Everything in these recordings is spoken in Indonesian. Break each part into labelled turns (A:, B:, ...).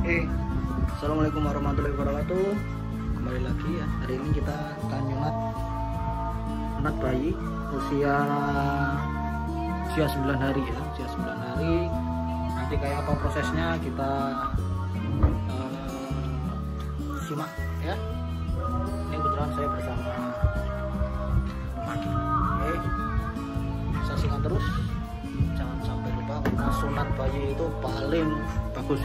A: Assalamualaikum warahmatullahi wabarakatuh. Kembali lagi ya. Hari ini kita akan nyunat bayi usia 9 hari ya. Usia 9 hari. Nanti kayak apa prosesnya kita simak ya. Ini kebetulan saya bersama Maki. Saksikan terus. Jangan sampai lupa karena sunat bayi itu paling bagus.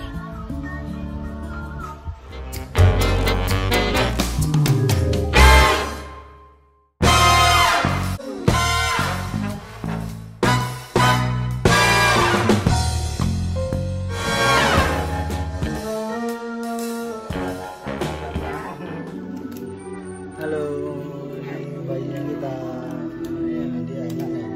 A: Halo, bayinya kita ya, dia enak nih.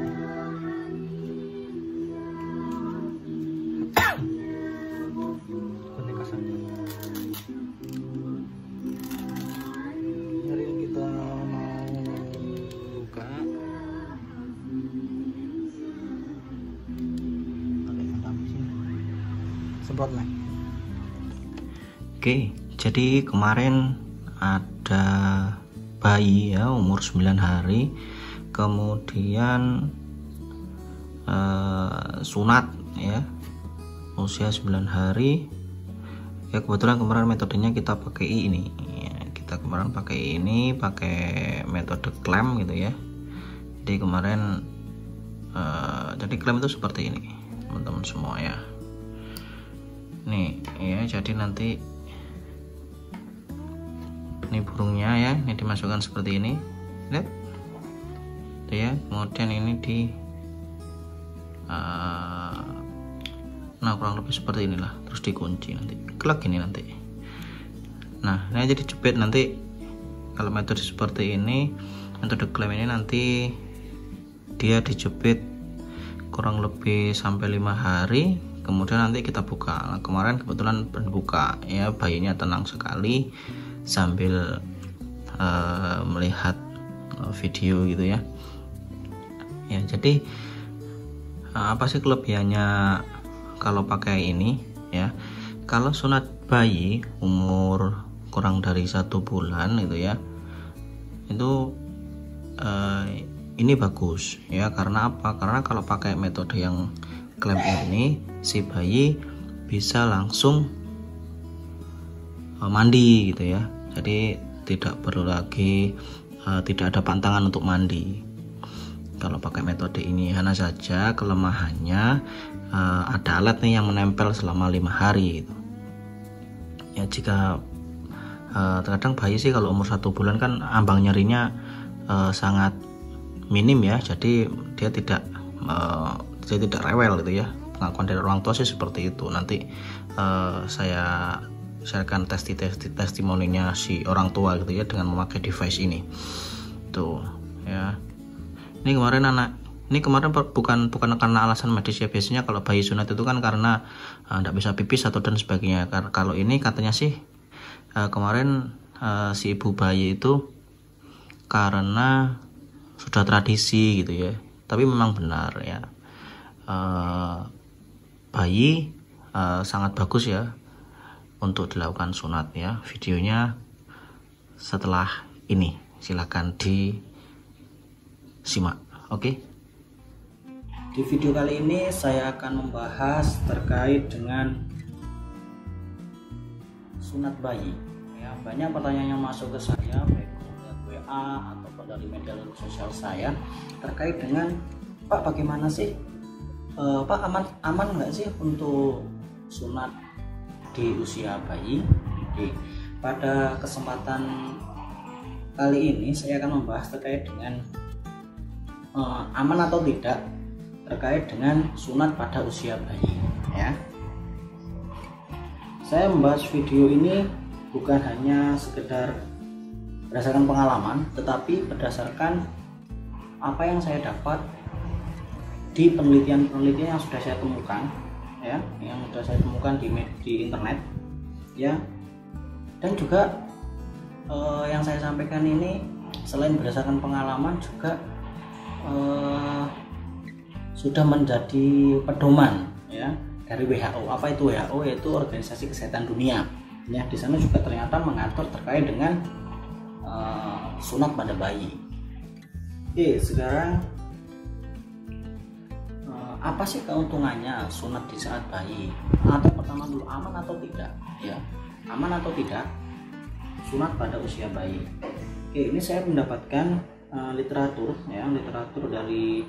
A: Hari ini kita mau buka. Semprot lah. Oke, jadi kemarin ada bayi ya umur 9 hari, kemudian sunat ya usia 9 hari ya. Kebetulan kemarin metodenya kita pakai ini ya, kita kemarin pakai metode klem gitu ya. Jadi kemarin jadi klem itu seperti ini teman-teman semua ya. Nih ya, jadi nanti ini burungnya ya, ini dimasukkan seperti ini, lihat tuh ya. Kemudian ini di nah kurang lebih seperti inilah, terus dikunci nanti kelak ini nanti. Nah ini aja dijepit nanti. Kalau metode seperti ini, metode klem ini nanti dia dijepit kurang lebih sampai 5 hari, kemudian nanti kita buka. Nah, kemarin kebetulan buka ya, bayinya tenang sekali sambil melihat video gitu ya. Ya jadi apa sih kelebihannya kalau pakai ini ya? Kalau sunat bayi umur kurang dari 1 bulan itu ya, itu ini bagus ya. Karena apa? Karena kalau pakai metode yang klem ini, si bayi bisa langsung mandi gitu ya. Jadi tidak perlu lagi tidak ada pantangan untuk mandi kalau pakai metode ini. Hanya saja kelemahannya ada alat nih yang menempel selama 5 hari gitu. Ya jika terkadang bayi sih kalau umur 1 bulan kan ambang nyerinya sangat minim ya. Jadi dia tidak rewel gitu ya. Pengakuan dari orang tua sih seperti itu. Nanti saya sharekan testimoninya si orang tua gitu ya dengan memakai device ini tuh ya. Ini kemarin bukan karena alasan medis ya. Biasanya kalau bayi sunat itu kan karena tidak bisa pipis atau dan sebagainya. Kalau ini katanya sih kemarin si ibu bayi itu karena sudah tradisi gitu ya. Tapi memang benar ya, bayi sangat bagus ya untuk dilakukan sunat ya. Videonya setelah ini silahkan disimak. Oke. Di video kali ini saya akan membahas terkait dengan sunat bayi ya. Banyak pertanyaan yang masuk ke saya baik dari WA ataupun dari media sosial saya terkait dengan Pak, bagaimana sih Pak, aman nggak sih untuk sunat di usia bayi? Jadi, pada kesempatan kali ini saya akan membahas terkait dengan aman atau tidak terkait dengan sunat pada usia bayi ya. Saya membahas video ini bukan hanya sekedar berdasarkan pengalaman, tetapi berdasarkan apa yang saya dapat di penelitian yang sudah saya temukan ya, yang sudah saya temukan di internet ya. Dan juga yang saya sampaikan ini selain berdasarkan pengalaman juga sudah menjadi pedoman ya dari WHO. Apa itu WHO? Yaitu Organisasi Kesehatan Dunia. Ya, di sana juga ternyata mengatur terkait dengan sunat pada bayi. Oke, sekarang apa sih keuntungannya sunat di saat bayi? Atau pertama dulu, aman atau tidak? Ya, aman atau tidak sunat pada usia bayi? Oke, ini saya mendapatkan literatur dari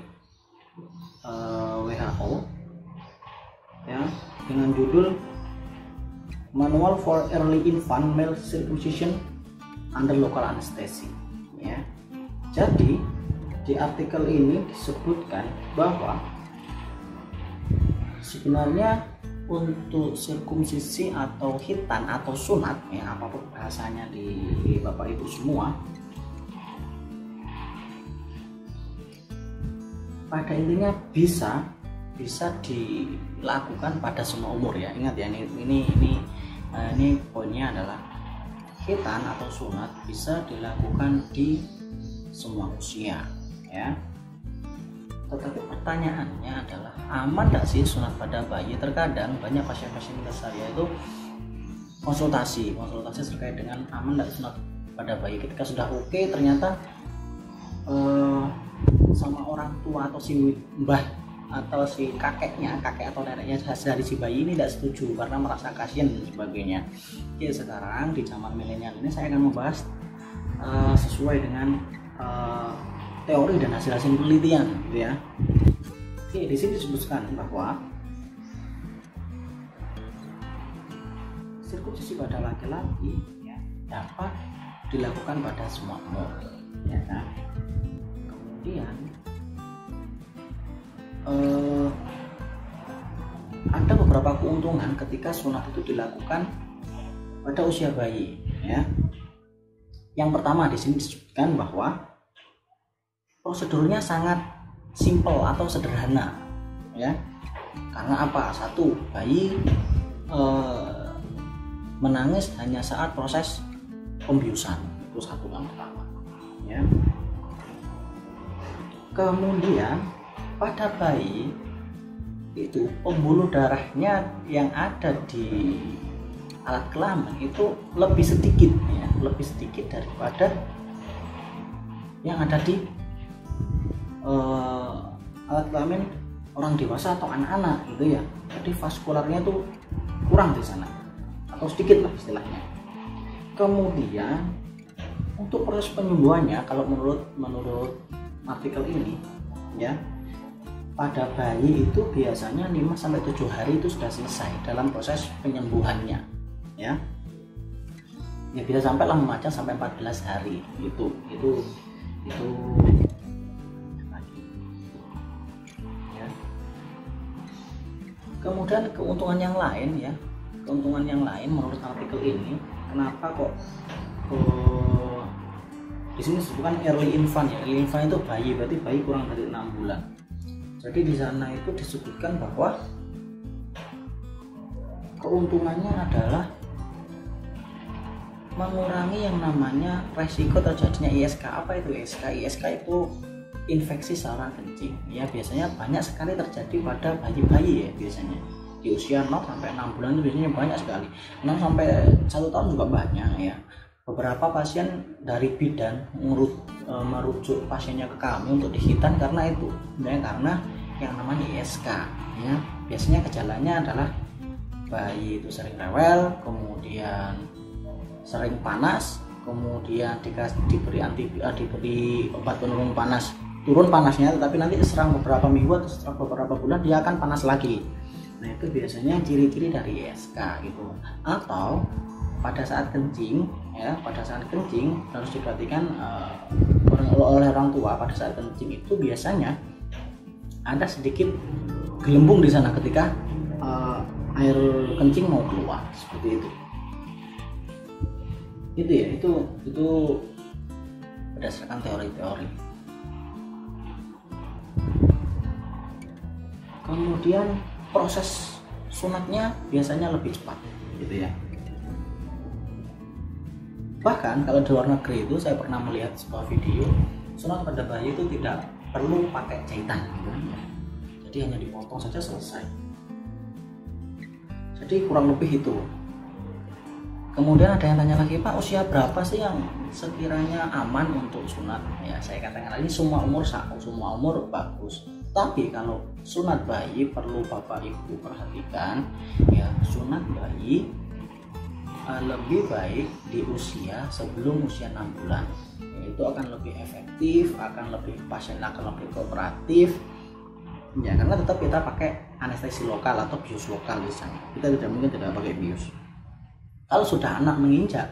A: WHO ya, dengan judul Manual for Early Infant Male Circumcision Under Local Anesthesia ya. Jadi di artikel ini disebutkan bahwa sebenarnya untuk sirkumsisi atau khitan atau sunat ya, apapun bahasanya di Bapak Ibu semua, pada intinya bisa dilakukan pada semua umur ya. Ingat ya, ini poinnya adalah khitan atau sunat bisa dilakukan di semua usia ya. Tetapi pertanyaannya adalah, aman tidak sih sunat pada bayi? Terkadang banyak pasien-pasien saya itu konsultasi terkait dengan aman tidak sunat pada bayi. Ketika sudah oke, ternyata sama orang tua atau si mbah atau si kakek atau neneknya dari si bayi ini tidak setuju karena merasa kasihan dan sebagainya. Oke, sekarang di zaman milenial ini saya akan membahas sesuai dengan teori dan hasil-hasil penelitian gitu ya. Oke, di sini disebutkan bahwa sirkumsisi pada laki-laki ya, dapat dilakukan pada semua umur ya kan. Kemudian ada beberapa keuntungan ketika sunat itu dilakukan pada usia bayi ya. Yang pertama di sini disebutkan bahwa prosedurnya sangat simpel atau sederhana ya. Karena apa? Satu, bayi menangis hanya saat proses pembiusan, itu satu yang pertama ya. Kemudian pada bayi itu pembuluh darahnya yang ada di alat kelamin itu lebih sedikit ya, lebih sedikit daripada yang ada di alat kelamin orang dewasa atau anak-anak gitu ya. Jadi vaskularnya tuh kurang di sana atau sedikit lah istilahnya. Kemudian untuk proses penyembuhannya, kalau menurut artikel ini ya, pada bayi itu biasanya 5-7 hari itu sudah selesai dalam proses penyembuhannya ya. Ya bisa sampai lah memacang sampai 14 hari itu ya. Kemudian keuntungan yang lain menurut artikel ini, kenapa kok di sini disebutkan early infant ya. Early infant itu bayi, berarti bayi kurang dari 6 bulan. Jadi di sana itu disebutkan bahwa keuntungannya adalah mengurangi yang namanya resiko terjadinya ISK. Apa itu ISK? ISK itu infeksi saluran kencing ya, biasanya banyak sekali terjadi pada bayi-bayi ya. Biasanya di usia 0 sampai 6 bulan itu biasanya banyak sekali. 6 sampai 1 tahun juga banyak ya. Beberapa pasien dari bidan merujuk pasiennya ke kami untuk dihitan karena itu, karena yang namanya ISK ya. Biasanya gejalanya adalah bayi itu sering rewel, kemudian sering panas, kemudian diberi obat penurun panas, turun panasnya, tetapi nanti serang beberapa minggu atau serang beberapa bulan dia akan panas lagi. Nah itu biasanya ciri-ciri dari ISK gitu. Atau pada saat kencing ya, pada saat kencing harus diperhatikan oleh orang tua. Pada saat kencing itu biasanya ada sedikit gelembung di sana ketika air kencing mau keluar, seperti itu. Itu ya, itu berdasarkan teori-teori. Kemudian proses sunatnya biasanya lebih cepat gitu ya. Bahkan kalau di luar negeri itu saya pernah melihat sebuah video sunat pada bayi itu tidak perlu pakai jahitan gitu ya. Jadi hanya dipotong saja selesai. Jadi kurang lebih itu. Kemudian ada yang tanya lagi, Pak, usia berapa sih yang sekiranya aman untuk sunat? Ya, saya katakan lagi semua umur bagus. Tapi kalau sunat bayi perlu Bapak Ibu perhatikan, ya, sunat bayi lebih baik di usia sebelum usia 6 bulan. Itu akan lebih efektif, pasien akan lebih kooperatif. Ya, karena tetap kita pakai anestesi lokal atau bius lokal misalnya. Kita tidak mungkin tidak pakai bius. Kalau sudah anak menginjak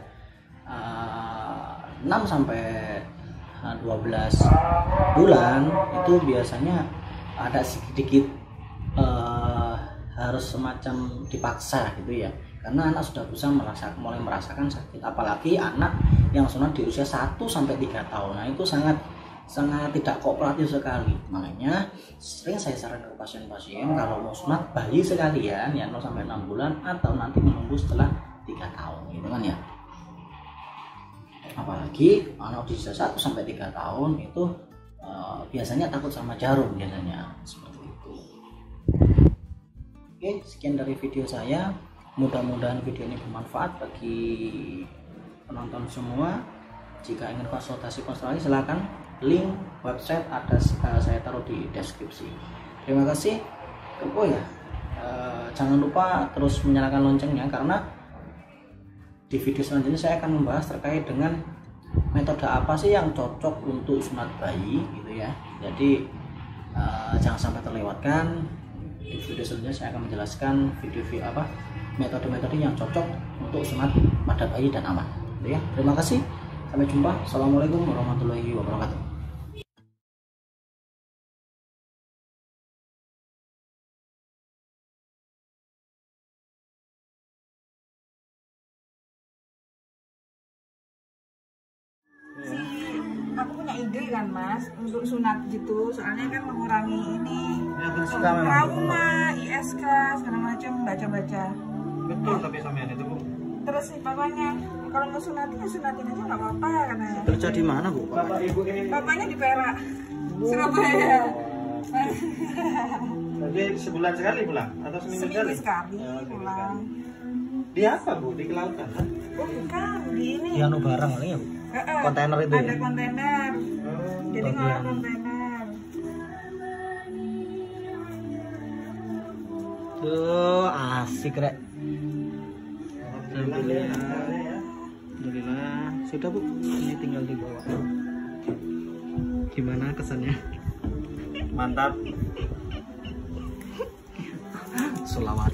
A: 6 sampai 12 bulan, itu biasanya ada sedikit harus semacam dipaksa gitu ya, karena anak sudah bisa mulai merasakan sakit, apalagi anak yang sunat di usia 1 sampai 3 tahun. Nah, itu sangat tidak kooperatif sekali. Makanya sering saya sarankan ke pasien-pasien kalau mau sunat bayi sekalian ya 0 sampai 6 bulan atau nanti menunggu setelah 3 tahun gitu kan ya. Apalagi anak di usia 1 sampai 3 tahun itu biasanya takut sama jarum biasanya seperti itu. Oke, sekian dari video saya. Mudah-mudahan video ini bermanfaat bagi penonton semua. Jika ingin konsultasi silakan, link website ada saya taruh di deskripsi. Terima kasih. Oh ya, jangan lupa terus menyalakan loncengnya, karena di video selanjutnya saya akan membahas terkait dengan metode apa sih yang cocok untuk sunat bayi gitu ya. Jadi jangan sampai terlewatkan. Di video selanjutnya saya akan menjelaskan metode-metode yang cocok untuk sunat pada bayi dan aman gitu ya. Terima kasih, sampai jumpa. Assalamualaikum warahmatullahi wabarakatuh.
B: Aku punya ide kan Mas untuk sunat gitu, soalnya kan mengurangi ini trauma, ISK segala macam, baca-baca.
C: Betul, tapi sampean itu Bu.
B: Terus sih bapaknya kalau mau sunatin ya sunatin aja nggak apa-apa katanya.
A: Kerja di mana Bu?
C: Bapak Ibu ini.
B: Bapaknya di Perak, Surabaya.
C: Jadi sebulan sekali pulang atau seminggu
B: sekali pulang.
C: Di apa Bu? Di kelautan kan?
B: Oh bukan, di ini.
A: Di anu barang kali ya Bu? Kontainer itu
B: ada
A: ya?
B: kontainer. Jadi ngolah kontainer.
A: Tuh asik rek.
C: Alhamdulillah.
A: Alhamdulillah. Sudah Bu, ini tinggal dibawa. Gimana kesannya?
C: Mantap.
A: Selawat.